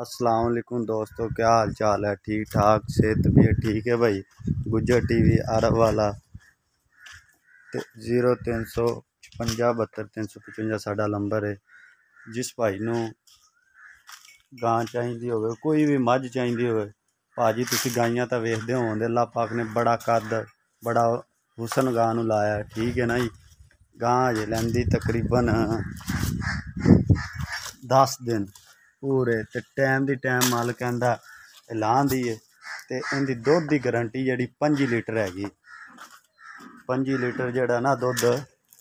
अस्सलाम वालेकुम दोस्तों, क्या हाल चाल है? ठीक ठाक, सेहत भी ठीक है भाई। गुज्जर टीवी अरब वाला 0355 72 355 साडा नंबर है। जिस भाई नूं गां चाहिए हो, कोई भी मझ चाहिए हो भाजी, तुसीं गाइयां तो वेखदे होवोगे। अल्लाह पाक ने बड़ा कद बड़ा हुसन गां नूं लाया, ठीक है ना जी। गां अजे लैंदी तकरीबन 10 दिन पूरे, तो टाइम दी टाइम माल कहंदा लां दी है। तो इनकी दुध की गारंटी जी 25 लीटर हैगी। 25 लीटर जड़ा ना दुध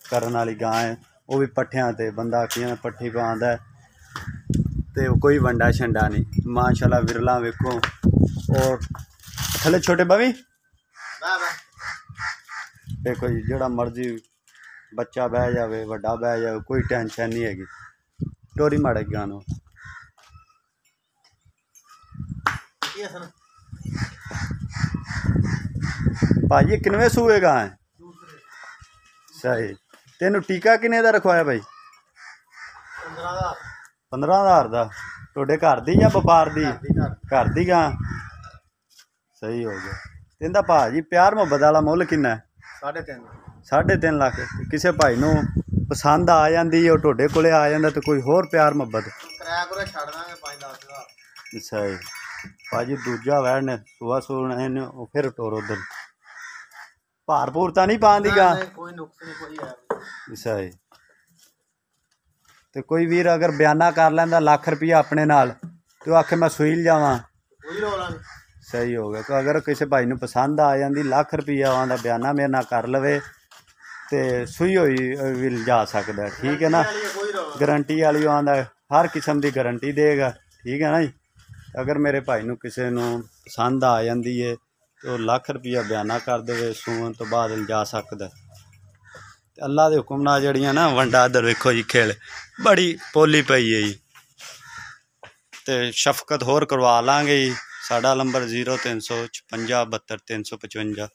करन वाली गां है, वो भी पट्ठियां ते। बंदा अखियां पट्ठी पांदा तो कोई वंडा शंडा नहीं, माशाल्लाह विरला वेखो। और थले छोटे बवी देखो जी, जड़ा मर्जी बच्चा बह जाए, वड्डा बह जाए, कोई टेंशन नहीं हैगी। टोरी माड़े गानो भाजी किनवे सूए गा है? सही। तेन टीका किन्ने दा रखवाया भाई? 15,000 का। थोड़े घर दी या व्यापार दी? घर दी गां। सही हो गया। इनका भाजी प्यार मुहब्बत वाला मुल किन्ना है? 3.5 लाख। किसी भाई नूं पसंद आ जाती है, टोडे कोले आ जाता, तो कोई होर प्यार मुहब्बत? सही भाजी। दूजा वैड़ ने सुबह सूना फिर टोर उधर भार भूर तो नहीं पाँदी गा? सही। तो कोई वीर अगर बयाना कर लैंदा लाख रुपया अपने नाल, तो आखे मैं सूई जावां, सही हो गया। तो अगर किसी भाई नूं पसंद आ जाती, लाख रुपया आंदा बयाना मेरे नाल कर लवे, तो सूई होई भी जा सकता है, ठीक है ना। गारंटी वाली आंदा हर किस्म की गारंटी देगा, ठीक है ना जी। अगर मेरे भाई नूं किसी नूं पसंद आ जाती है तो लाख रुपया बयाना कर दे, सून तो बाद जा सकता। अल्लाह के हुक्म नाल जड़ियां ना वंडा इधर वेखो जी, खेल बड़ी पोली पई है जी। तो शफकत होर करवा लांगे जी। साडा नंबर 0356 72 355।